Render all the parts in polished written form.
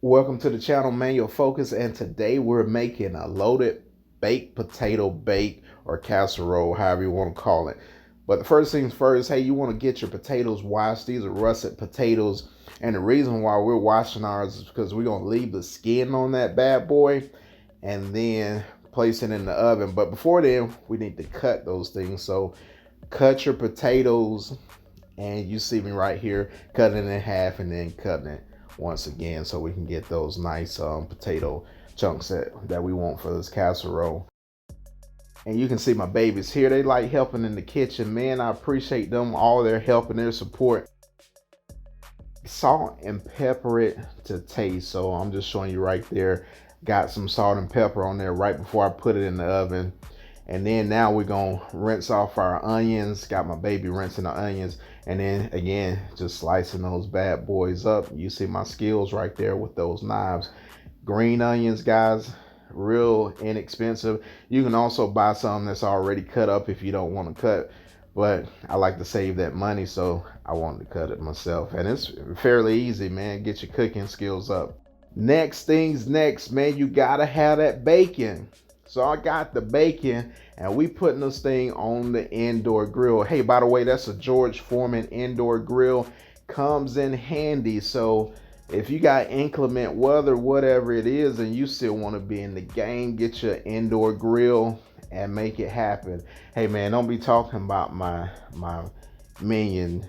Welcome to the channel, man. Your focus, and today we're making a loaded baked potato bake or casserole, however you want to call it. But the first things first, hey, you want to get your potatoes washed. These are russet potatoes, and the reason why we're washing ours is because we're gonna leave the skin on that bad boy, and then place it in the oven. But before then, we need to cut those things. So cut your potatoes, and you see me right here cutting it in half and then cutting it once again so we can get those nice potato chunks that we want for this casserole. And you can see my babies here, they like helping in the kitchen, man. I appreciate them, all their help and their support. Salt and pepper it to taste, so I'm just showing you right there. Got some salt and pepper on there right before I put it in the oven. And then now we're gonna rinse off our onions. Got my baby rinsing the onions. And then again, just slicing those bad boys up. You see my skills right there with those knives. Green onions, guys, real inexpensive. You can also buy some that's already cut up if you don't want to cut. But I like to save that money, so I wanted to cut it myself. And it's fairly easy, man. Get your cooking skills up. Next things next, man, you gotta have that bacon. So I got the bacon, and we putting this thing on the indoor grill. Hey, by the way, that's a George Foreman indoor grill. Comes in handy. So if you got inclement weather, whatever it is, and you still want to be in the game, get your indoor grill and make it happen. Hey man, don't be talking about my minion,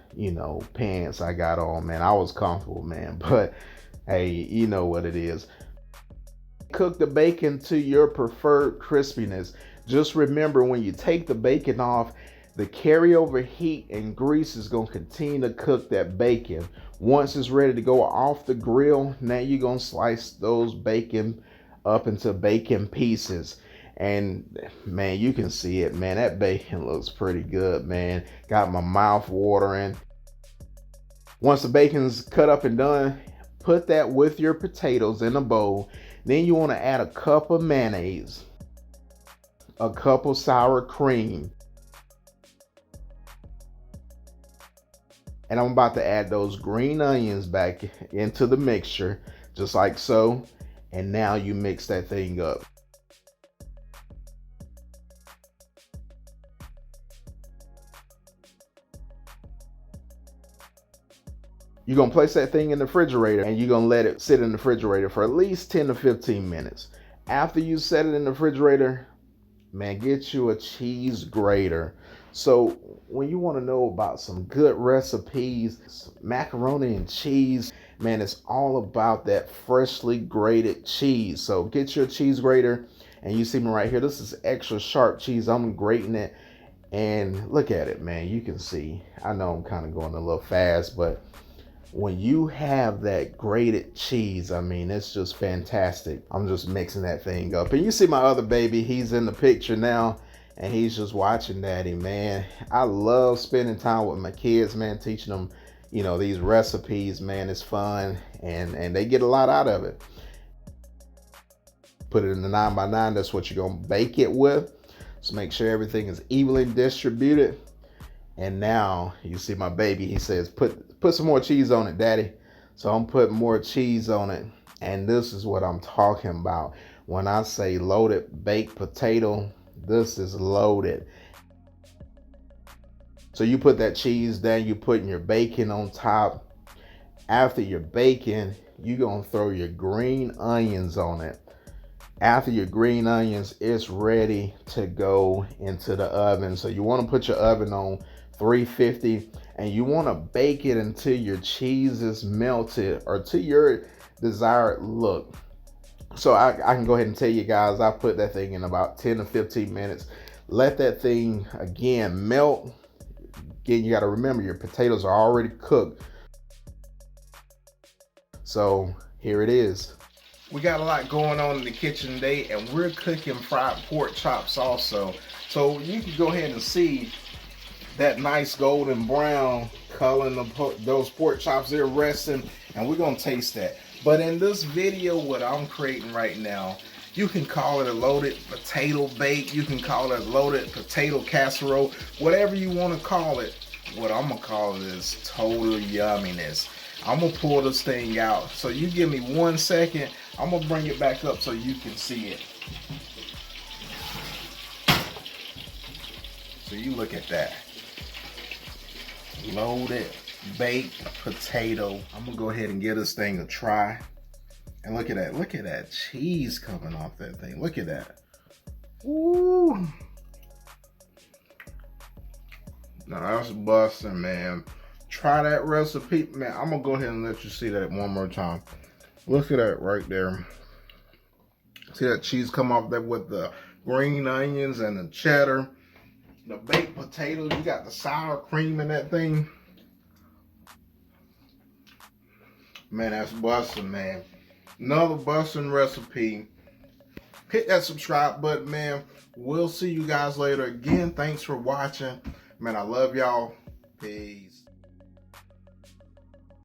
pants I got on, man. I was comfortable, man. But hey, you know what it is. Cook the bacon to your preferred crispiness. Just remember, when you take the bacon off, the carryover heat and grease is going to continue to cook that bacon. Once it's ready to go off the grill, now you're going to slice those bacon up into bacon pieces. And man, you can see it, man. That bacon looks pretty good, man. Got my mouth watering. Once the bacon's cut up and done, put that with your potatoes in a bowl. Then you want to add a cup of mayonnaise, a cup of sour cream, and I'm about to add those green onions back into the mixture, just like so. And now you mix that thing up. You're going to place that thing in the refrigerator, and you're going to let it sit in the refrigerator for at least 10 to 15 minutes. After you set it in the refrigerator, man, get you a cheese grater. So when you want to know about some good recipes, macaroni and cheese, man, it's all about that freshly grated cheese. So get your cheese grater, and you see me right here. This is extra sharp cheese. I'm grating it, and look at it, man. You can see, I know I'm kind of going a little fast, but when you have that grated cheese, I mean, it's just fantastic. I'm just mixing that thing up. And you see my other baby, he's in the picture now, and he's just watching daddy, man. I love spending time with my kids, man, teaching them, these recipes, man. It's fun, and they get a lot out of it. Put it in the 9x9, that's what you're gonna bake it with. So make sure everything is evenly distributed. And now you see my baby, he says, put some more cheese on it, daddy. So I'm putting more cheese on it. And this is what I'm talking about. When I say loaded baked potato, this is loaded. So you put that cheese down, you putting your bacon on top. After your bacon, you're gonna throw your green onions on it. After your green onions, it's ready to go into the oven. So you want to put your oven on 350, and you want to bake it until your cheese is melted or to your desired look. So I can go ahead and tell you guys, I put that thing in about 10 to 15 minutes. Let that thing again melt. Again, you got to remember, your potatoes are already cooked. So here it is. We got a lot going on in the kitchen today, and we're cooking fried pork chops also. So you can go ahead and see that nice golden brown color in those pork chops. They're resting, and we're gonna taste that. But in this video, what I'm creating right now, you can call it a loaded potato bake, you can call it a loaded potato casserole, whatever you want to call it. What I'm gonna call it is total yumminess. I'm gonna pull this thing out. So you give me 1 second. I'm gonna bring it back up so you can see it. So you look at that. Loaded baked potato. I'm gonna go ahead and give this thing a try. And look at that. Look at that cheese coming off that thing. Look at that. Ooh. Now that's busting, man. Try that recipe. Man, I'm gonna go ahead and let you see that one more time. Look at that right there. See that cheese come off there with the green onions and the cheddar. The baked potatoes, you got the sour cream in that thing. Man, that's busting, man. Another busting recipe. Hit that subscribe button, man. We'll see you guys later. Again, thanks for watching. Man, I love y'all. Peace.